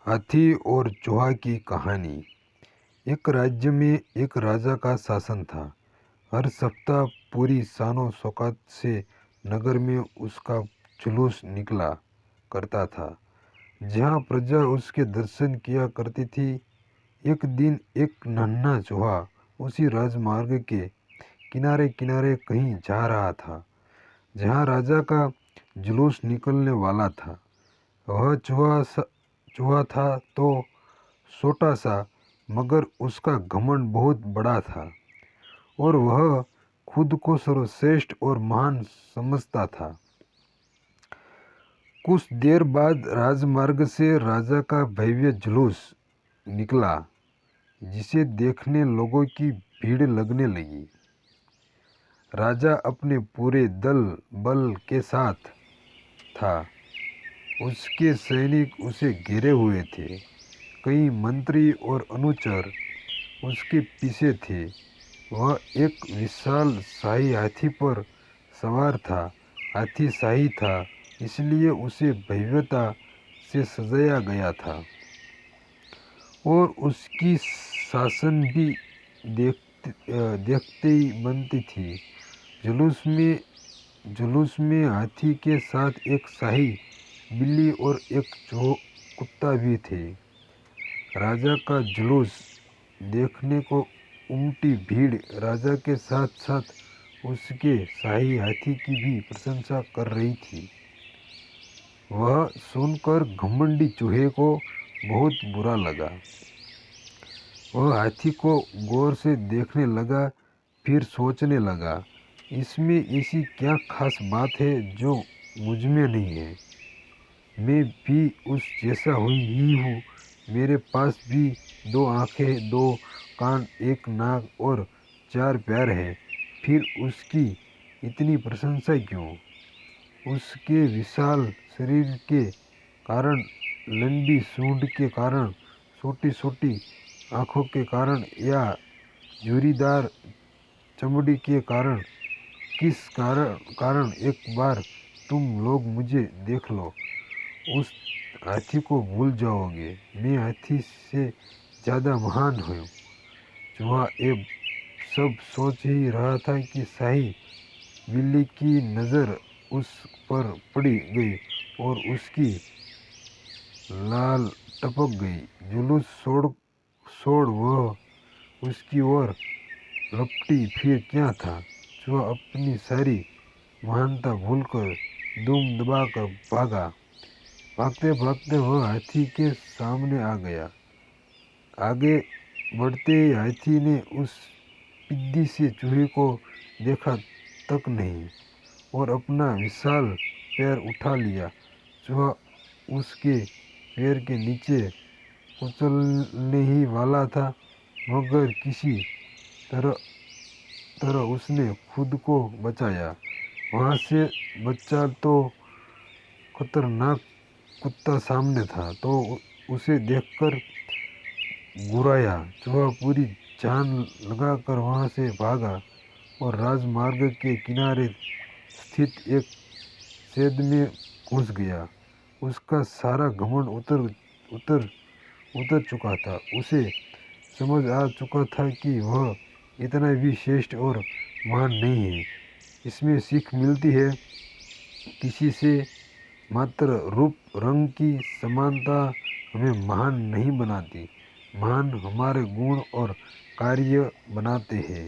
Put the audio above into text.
हाथी और चूहा की कहानी। एक राज्य में एक राजा का शासन था। हर सप्ताह पूरी शानो शौकत से नगर में उसका जुलूस निकला करता था, जहाँ प्रजा उसके दर्शन किया करती थी। एक दिन एक नन्हा चूहा उसी राजमार्ग के किनारे किनारे कहीं जा रहा था, जहाँ राजा का जुलूस निकलने वाला था। वह चूहा था तो छोटा सा, मगर उसका घमंड बहुत बड़ा था और वह खुद को सर्वश्रेष्ठ और महान समझता था। कुछ देर बाद राजमार्ग से राजा का भव्य जुलूस निकला, जिसे देखने लोगों की भीड़ लगने लगी। राजा अपने पूरे दल बल के साथ था। उसके सैनिक उसे घेरे हुए थे। कई मंत्री और अनुचर उसके पीछे थे। वह एक विशाल शाही हाथी पर सवार था। हाथी शाही था, इसलिए उसे भव्यता से सजाया गया था और उसकी शासन भी देखते ही बनती थी। जुलूस में हाथी के साथ एक शाही बिल्ली और एक कुत्ता भी थे। राजा का जुलूस देखने को उमटी भीड़ राजा के साथ साथ उसके शाही हाथी की भी प्रशंसा कर रही थी। वह सुनकर घमंडी चूहे को बहुत बुरा लगा। वह हाथी को गौर से देखने लगा, फिर सोचने लगा, इसमें ऐसी क्या खास बात है जो मुझ में नहीं है। मैं भी उस जैसा ही हूँ। मेरे पास भी 2 आँखें, 2 कान, 1 नाक और 4 पैर हैं। फिर उसकी इतनी प्रशंसा क्यों? उसके विशाल शरीर के कारण, लंबी सूंड के कारण, छोटी छोटी आँखों के कारण या झुर्रीदार चमड़ी के कारण? किस कारण एक बार तुम लोग मुझे देख लो, उस हाथी को भूल जाओगे। मैं हाथी से ज़्यादा महान हूँ। चूहा ये सब सोच ही रहा था कि शाही बिल्ली की नज़र उस पर पड़ी गई और उसकी लाल टपक गई। जुलूस छोड़ वह उसकी ओर लपटी। फिर क्या था? चूहा अपनी सारी महानता भूलकर दुम दबाकर भागा। भागते भागते वह हाथी के सामने आ गया। आगे बढ़ते ही हाथी ने उस पिद्दी से चूहे को देखा तक नहीं और अपना विशाल पैर उठा लिया। चूहा उसके पैर के नीचे कुचलने ही वाला था, मगर किसी तरह उसने खुद को बचाया। वहाँ से बच्चा तो खतरनाक कुत्ता सामने था, तो उसे देखकर गुर्राया। चूहा पूरी जान लगाकर वहाँ से भागा और राजमार्ग के किनारे स्थित एक शेड में घुस गया। उसका सारा घमंड उतर चुका था। उसे समझ आ चुका था कि वह इतना भी श्रेष्ठ और महान नहीं है। इसमें सीख मिलती है, किसी से मात्र रूप रंग की समानता हमें महान नहीं बनाती। महान हमारे गुण और कार्य बनाते हैं।